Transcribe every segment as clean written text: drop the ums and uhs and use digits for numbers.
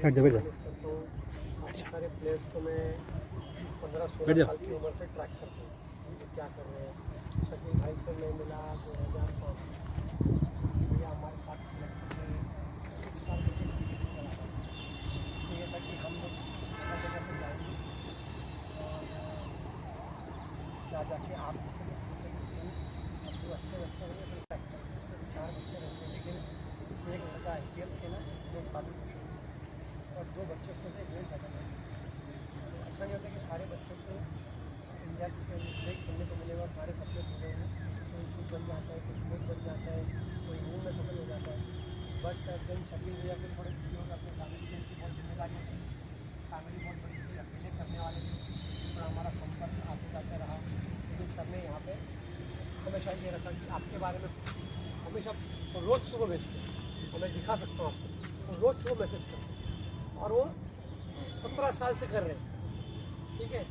करता हूँ। काफ़ी सारे प्लेयर्स को मैं 15-16 साल की उम्र से ट्रैक करता हूँ कि क्या कर रहे हैं। शकील भाई से मैं मिला 2005 भैया हमारे साथ सिलेक्ट करते हैं स्टार क्रिकेट लीग से चला था। उसमें यह था कि हम लोग हर जगह पर जाएंगे और जा जाके आप जैसे बच्चों के लिए अब जो अच्छे बच्चे होंगे तो ट्रैक करेंगे। उसमें 4 बच्चे रहते हैं लेकिन एक लड़का IPL खेला मैं साबित और 2 बच्चे उसमें से ग्रेड सेकंड है। ऐसा नहीं होता कि सारे बच्चों को इंडिया के लिए खेलने को मिलेगा और सारे सपने पूरे हैं। कोई कुछ बन जाता है, कुछ कोच बन जाता है, कोई रूम में सफल हो जाता है। बट देन शकील भैया के थोड़े दुखी होकर अपने फैमिली की बहुत जिम्मेदारियाँ थी। फैमिली बहुत बड़ी थी, अकेले करने वाले थे, थोड़ा हमारा संपर्क आते जाते रहा। लेकिन सर ने यहाँ पे हमेशा ये रखा कि आपके बारे में हमेशा रोज़ सुबह भेजते हैं और मैं दिखा सकता हूँ आपको, वो रोज़ सुबह मैसेज करते हैं और वो 17 साल से कर रहे हैं। ठीक है,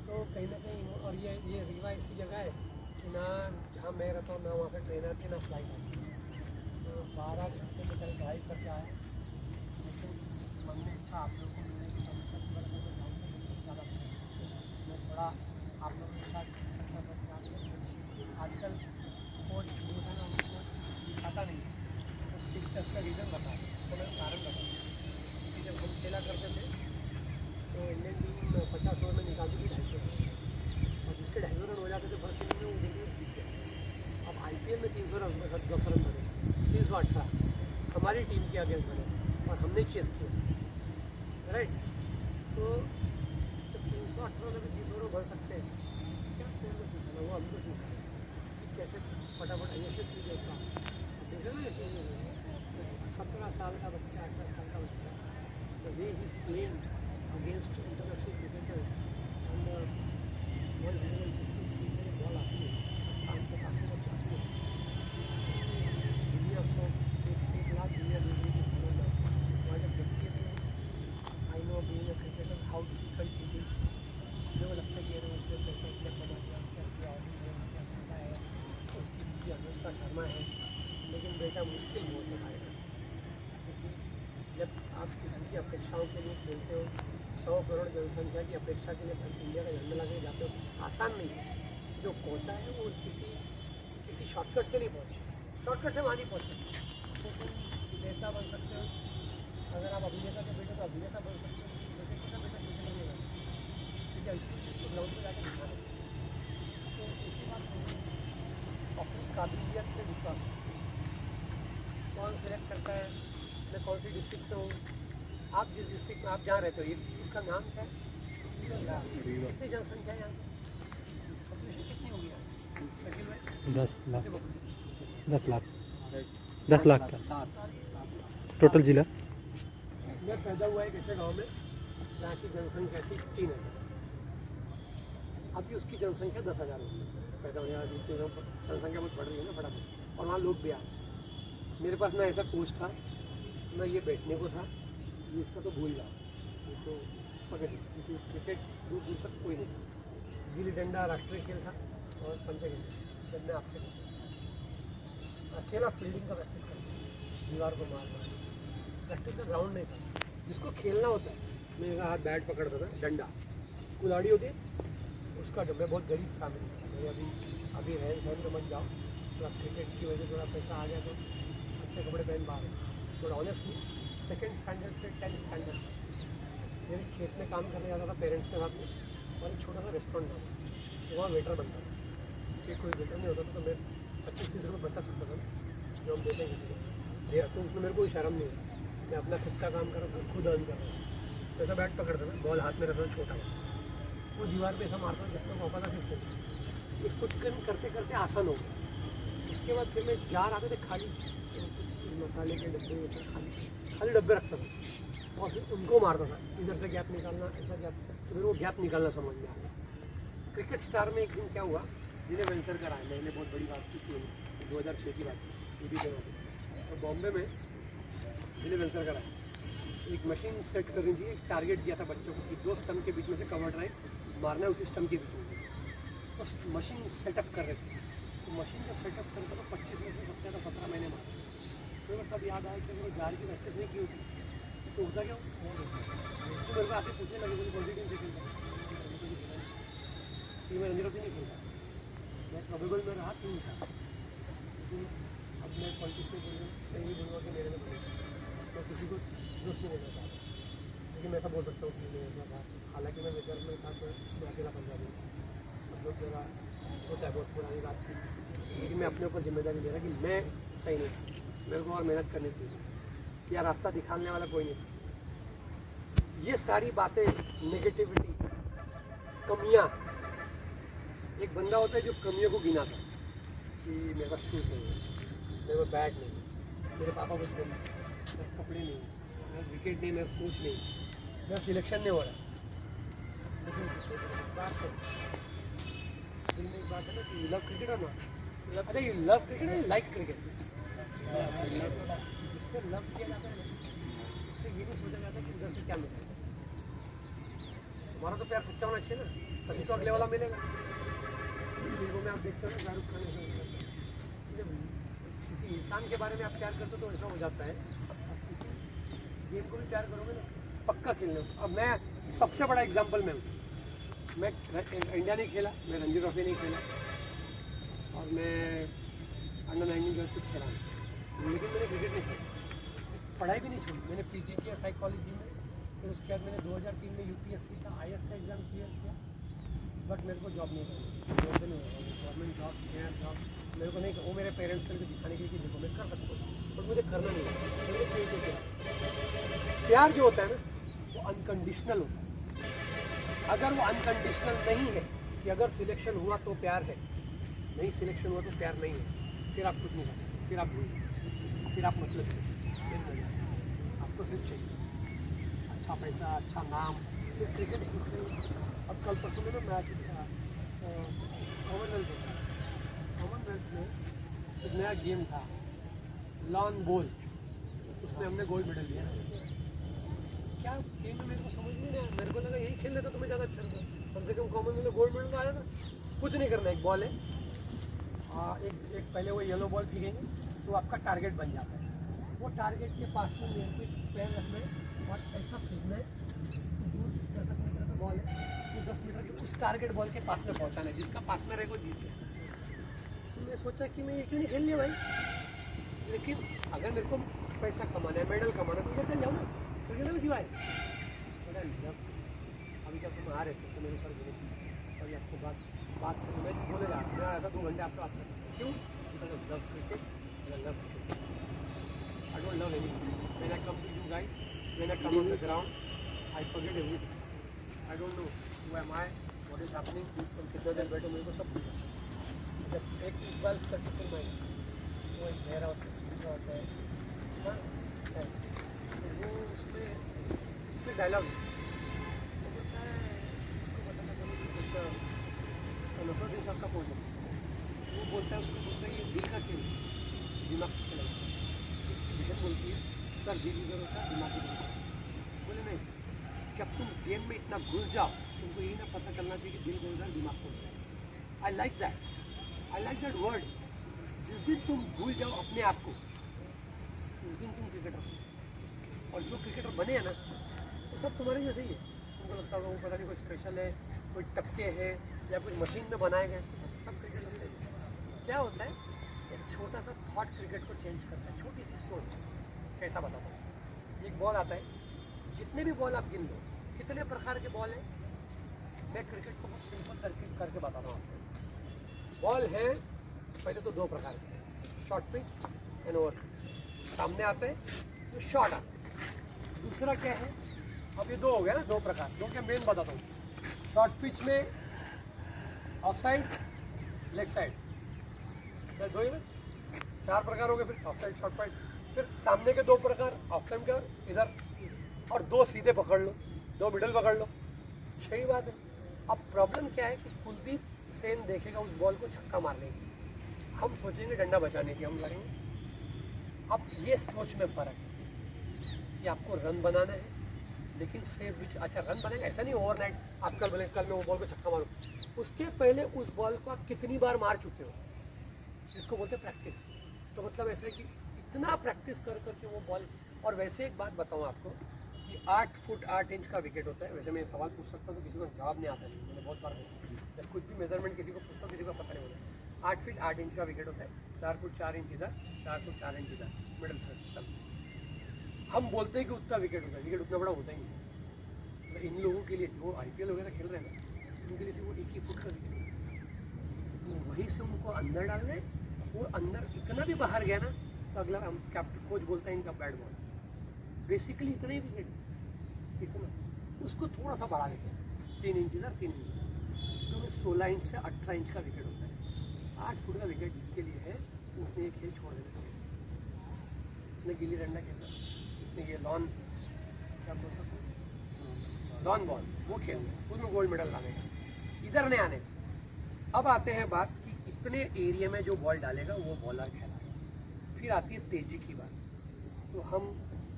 तो कहीं ना कहीं और ये रीवा ऐसी जगह है कि ना जहाँ मैं रहता हूँ ना वहाँ से ट्रेनर थी ना फ्लाइट आती। तो 12 घंटे में कहीं ड्राइव करके आया, लेकिन मन में इच्छा आप लोगों को मिलने की हमेशा पूरा करके जाऊँगा। ज़्यादा मैं थोड़ा आप लोगों के साथ सीख सकता था कि आजकल कोच जो है ना उनको सिखाता नहीं है, तो सीखते उसका रीज़न बता तो मैं कारण बता कि जब हम खेला करते थे तो इंडियन टीम 50 ओवर में निकालती थी 250 रन और जिसके 250 रन हो जाते थे फर्स्ट इनिंग में वो बिल्कुल जीत गया। अब IPL में 300 रन 10 रन बने, 318 हमारी टीम के अगेंस्ट बने और हमने चेस किया, राइट। तो जब 318 में भी 30 ओवर बन सकते हैं, क्या खेलना सीखना, वो हमको सीखा कि कैसे फटाफट ISS लीजिए उसका देखे ना। ऐसे 17 साल का बच्चा, 18 साल का बच्चा, the way he is playing against international cricketers and world level 50 speed में बॉल आती है काम को काफ़ी वक्त आती है। दुनिया 1 लाख दुनिया देखने की खबर है वहाँ जब देखती है तो I know being a cricketer how difficult it is. मुझे लगता है कि उसने पैसा इतना कमा दिया, उसका क्या करता है, उसकी बीवी अनुष्का शर्मा है, लेकिन बेटा मुश्किल बहुत है भाई। क्योंकि जब आप किसी की अपेक्षाओं के लिए खेलते हो, 100 करोड़ जनसंख्या की अपेक्षा के लिए इंडिया का झंडा लगा जाते हो, आसान नहीं है। जो पहुंचा है वो किसी शॉर्टकट से नहीं पहुंचा, शॉर्टकट से वहाँ नहीं पहुँच सकते। तो तुम नेता बन सकते हो, अगर आप अभिनेता के बेटे तो अभिनेता बन सकते हो, क्रिकेटर का बेटा क्रिकेटर नहीं बन सकते। ठीक है, तो ग्राउंड पर जाकर दिखाना। तो इसी बात अपनी काबिलियत पे विश्वास, कौन सेलेक्ट करता है, मैं कौन सी डिस्ट्रिक्ट से हूँ, आप जिस डिस्ट्रिक्ट में आप जहाँ रहते हो ये इसका नाम क्या है, कितनी जनसंख्या है यहाँ की, पॉपुलेशन कितनी होगी यहाँ, शकील भाई? 10 लाख 10 लाख 10 लाख का टोटल जिला। मैं पैदा हुआ एक ऐसे गाँव में जहाँ की जनसंख्या थी 3000, अभी उसकी जनसंख्या 10,000 होगी। पैदा होने वाली जनसंख्या बहुत बढ़ रही है ना फटाफट, और वहाँ लोग भी आए। मेरे पास ना ऐसा कोच था ना ये बैठने को था, ये इसका तो भूल जाओ, ये तो फगट, क्योंकि क्रिकेट दूर दूर तक कोई नहीं था। गिल्ली डंडा राष्ट्रीय खेल था और पंचगिल्ली जब मैं आपके अकेला फील्डिंग का प्रैक्टिस करता, दीवार को मारना, प्रैक्टिस का ग्राउंड नहीं था। जिसको खेलना होता है मेरा हाथ बैट पकड़ता था, डंडा कुल्हाड़ी होती है उसका, जब मैं बहुत गरीब फैमिली था, मैं अभी रहन सहन में मत जाओ, थोड़ा क्रिकेट की वजह से थोड़ा पैसा आ गया तो अच्छे कपड़े पहन पा रहे, थोड़ा ऑनेस्टली 2nd स्टैंडर्ड से 10th स्टैंडर्ड मेरे खेत में काम करने जाता था पेरेंट्स के साथ में, और एक छोटा सा रेस्टोरेंट था, तो वहाँ वेटर बनता था। कि कोई वेटर नहीं होता था तो मैं 25-30 रुपये बचा सकता था जो हम देते हैं किसी को भैया, तो उसमें मेरे को शर्म नहीं होता, मैं अपना खुद का काम कर रहा था, खुद अर्न कर रहा था। जैसा बैट पकड़ता था, बॉल हाथ में रखता था छोटा, वो दीवार पे ऐसा मारता था जब तक वापस आ सकते। इसको करते करते आसान हो गया। उसके बाद फिर मैं जार आते थे खाली मसाले के डब्बे, खाली डब्बे रखता था और फिर उनको मारता था, इधर से गैप निकालना, ऐसा गैप, तो मेरे को गैप निकालना समझ में आ गया। क्रिकेट स्टार में एक दिन क्या हुआ, जिन्हें वेंसरकर आए, मैंने बहुत बड़ी बात की थी 2006 की बात की भी जगह पर, और बॉम्बे में जिन्हें वेंसरकर आए, एक मशीन सेट करनी थी, एक टारगेट दिया था बच्चों को कि 2 स्टंप के बीच में से कवर ड्राइव मारना है उसी स्टंप के बीच में, तो मशीन सेटअप कर रहे थे। तो मशीन जब सेटअप करता तो 25 में से सबसे ज़्यादा 17 महीने मारे। तो तब याद आया कि वो जार की प्रैक्टिस नहीं की होती, तो होता क्या तो मेरे को आके पूछने लगे मुझे कौन सी टीम से खेलता कि मैं रणजी ट्रॉफी नहीं खेलता, मैं प्रोबेबल में रहा 3 साल, लेकिन अब मैं पॉलिटिक्स में बोलूँ मैं यही बोलूँगा कि मेरे में बोलूँ मैं किसी को दोस्त नहीं बोलना चाहता, लेकिन मैं ऐसा बोल सकता हूँ कि मैं ऐसा था, हालांकि मैं विदर्भ में था तो मैं अकेला पंजाबी सब लोग जरा होता है बहुत पुरानी बात थी, लेकिन मैं अपने ऊपर जिम्मेदारी ले रहा कि मैं सही नहीं, मेरे को और मेहनत करनी चाहिए, या रास्ता दिखाने वाला कोई नहीं। ये सारी बातें नेगेटिविटी, कमियां, एक बंदा होता है जो कमियों को गिनाता है कि मेरे पास शूज़ नहीं है, मेरे पास बैग नहीं है, मेरे पापा कुछ नहीं, मेरे कपड़े नहीं, मेरा विकेट नहीं, मेरा कोच नहीं, मेरा सिलेक्शन नहीं हो रहा। लेकिन बात है दिल में एक बात है ना कि लव क्रिकेट है ना, अरे यू लव क्रिकेट है, लाइक क्रिकेट, जिससे लव किया जाता है उससे ये नहीं सोचा जाता कि उधर से क्या मिलेगा। हमारा तो प्यार सच्चा होना चाहिए ना, तभी तो अगले वाला मिलेगा। फिल्मों में आप देखते हो ना शाहरुख खान ऐसा हो जाता है, जब किसी इंसान के बारे में आप प्यार करते हो तो ऐसा हो जाता है, आप किसी गेम को भी प्यार करोगे ना पक्का खेलने। अब मैं सबसे बड़ा एग्जाम्पल मैं हूँ, मैं इंडिया नहीं खेला, मैं रणजी ट्रॉफी नहीं खेला और मैं अंडर 19 जो कुछ खेला नहीं, लेकिन मैंने क्रिकेट नहीं खेला, पढ़ाई भी नहीं छोड़ी, मैंने पीजी किया साइकोलॉजी में, फिर उसके बाद मैंने 2003 में यूपीएससी का IAS का एग्ज़ाम क्लियर किया, बट मेरे को जॉब नहीं करनी, वैसे नहीं होगा गवर्नमेंट जॉब, गैर जॉब मेरे को नहीं, वो मेरे पेरेंट्स के लिए दिखाने के लिए कि देखो मैं कर सकता हूँ, बट मुझे करना नहीं है। प्यार जो होता है ना वो अनकंडीशनल होता है, अगर वो अनकंडीशनल नहीं है कि अगर सिलेक्शन हुआ तो प्यार है, नहीं सिलेक्शन हुआ तो प्यार नहीं है, फिर आप कुछ नहीं कर सकते, फिर आप भूल, फिर आप मतलब आपको सिर्फ चाहिए अच्छा पैसा, अच्छा नाम, फिर क्रिकेट। अब कल परसों में ना मैच था कॉमनवेल्थ में एक नया गेम था लॉन बॉल, उसमें हमने गोल्ड मेडल लिया। क्या गेम में मेरे को समझ में नहीं आया, मेरे को लगा यही खेल लेता तो मैं ज़्यादा अच्छा था, कम से कम कॉमनवेल्थ में गोल्ड मेडल आया था। कुछ नहीं करना, एक बॉल है, एक पहले वो येलो बॉल फेंकेंगे तो आपका टारगेट बन जाता है, वो टारगेट के पास में मेरे को पैर रखना है और ऐसा फेंकना है, दूर 10 मीटर का बॉल है, तो 10 मीटर के उस टारगेट बॉल के पास में पहुंचाना है, जिसका पास में रहेगा जीत जाए। तो मैं सोचा कि मैं ये क्यों नहीं खेल लिया भाई, लेकिन अगर मेरे को पैसा कमाना है, मेडल कमाना है तो मैं खेल जाऊँ ना, क्यों क्यों भाई मेरा अभी जब तुम आ रहे थे तो मेरे सर बोले अभी आपको बात मैं बोले जा मैं ऐसा 2 घंटे आपसे बात करता हूँ, क्यों love cricket, love cricket, I don't love anything, when I come to you guys, when I come on the ground I forget everything, I don't know who am I, what is happening, तुम कितना देर बैठो मेरे को सब कुछ जब एक 12-34 mile वो एक गहरा होता है ना, तो वो उसमें डायलॉग नफरत साहब का प्रोजेक्ट, वो बोलता है, उसको बोलता है ये दिल का खेल, दिमाग से खेला जाता है, उसकी विजन बोलती है सर दिल इधर होता है दिमाग इधर होता है, बोले नहीं, जब तुम गेम में इतना घुस जाओ तुमको यही ना पता चलना चाहिए कि दिल कौन सा है दिमाग कौन सा है। आई लाइक दैट वर्ड, जिस दिन तुम भूल जाओ अपने आप को उस दिन तुम क्रिकेटर हो, और जो क्रिकेटर बने हैं ना वो सब तुम्हारे जैसे ही है, तुमको लगता होगा वो पता नहीं कोई स्पेशल है, कोई टपके है या कुछ मशीन में बनाए गए, सब क्रिकेटर से क्या होता है, एक छोटा सा थॉट क्रिकेट को चेंज करता है, छोटी सी सोच। कैसा बताता हूँ, एक बॉल आता है, जितने भी बॉल आप गिन लो, कितने प्रकार के बॉल हैं, मैं क्रिकेट को बहुत सिंपल करके बताता हूँ आपको। बॉल है पहले तो 2 प्रकार के, शॉर्ट पिच एंड ओवर, सामने आते हैं तो शॉर्ट आता है, दूसरा क्या है, अब ये 2 हो गया ना, 2 प्रकार, 2 के मेन बताता हूँ। शॉर्ट पिच में ऑफ साइड, लेग साइड, 2 ही ना, 4 प्रकार हो गए, फिर ऑफ साइड, शॉर्ट साइड, फिर सामने के 2 प्रकार, ऑफ साइड का इधर, और 2 सीधे पकड़ लो, 2 मिडल पकड़ लो, 6 ही बात है। अब प्रॉब्लम क्या है कि कुलदीप सेन देखेगा उस बॉल को छक्का मारने की, हम सोचेंगे डंडा बचाने की, हम लगेंगे। अब ये सोच में फ़र्क है कि आपको रन बनाना है, लेकिन सेफ भी, अच्छा रन बनेगा ऐसा नहीं ओवरनाइट आप कल बोले कल मैं वो बॉल को छक्का मारूं, उसके पहले उस बॉल को आप कितनी बार मार चुके हो, जिसको बोलते हैं प्रैक्टिस। तो मतलब ऐसा है कि इतना प्रैक्टिस कर करके वो बॉल, और वैसे एक बात बताऊं आपको, कि 8 फुट 8 इंच का विकेट होता है। वैसे मैं सवाल पूछ सकता हूँ तो किसी को जवाब नहीं आता है, मैंने बहुत बार देखा। जब कुछ भी मेजरमेंट किसी को पूछता हूँ किसी को पता नहीं होता। 8 फीट 8 इंच का विकेट होता है, 4 फुट 4 इंच इधर, 4 फुट 4 इंच इधर, मिडल स्टंप से। हम बोलते हैं कि उतना विकेट होता है, विकेट उतना बड़ा होता ही नहीं। मतलब इन लोगों के लिए जो IPL वगैरह खेल रहे हैं ना, उनके लिए सिर्फ वो 1 ही फुट का विकेट होता है। वहीं से उनको अंदर डाल रहे, वो अंदर इतना भी बाहर गया ना तो अगला हम कैप्टन कोच बोलता है इनका बैट बॉल। बेसिकली इतना ही विकेट, इतना उसको थोड़ा सा बढ़ा देते हैं, 3 इंच इधर 3 इंच इधर, तो 16 इंच से 18 इंच का विकेट होता है। 8 फुट का विकेट जिसके लिए है उसने एक खेल छोड़ देना चाहिए। उसने गिल्ली डंडा खेलना, उसने ये लॉन क्या बोल सकते हैं, लॉन बॉल वो खेलना, उसमें गोल्ड मेडल लानेगा, इधर नहीं आने। अब आते हैं बात कि इतने एरिया में जो बॉल डालेगा वो बॉलर खेलाएगा। फिर आती है तेजी की बात। तो हम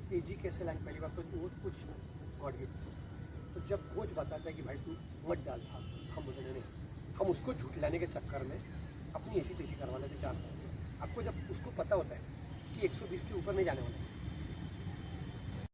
तेजी कैसे लाएं, पहली बात तो वो कुछ गॉड गिफ्ट। तो जब कोच बताता है कि भाई तू मत डाल, हम बोलते नहीं, हम उसको झुठलाने के चक्कर में अपनी ऐसी तेजी करवा लेते 4 साल। आपको जब उसको पता होता है कि 120 के ऊपर नहीं जाने वाला है,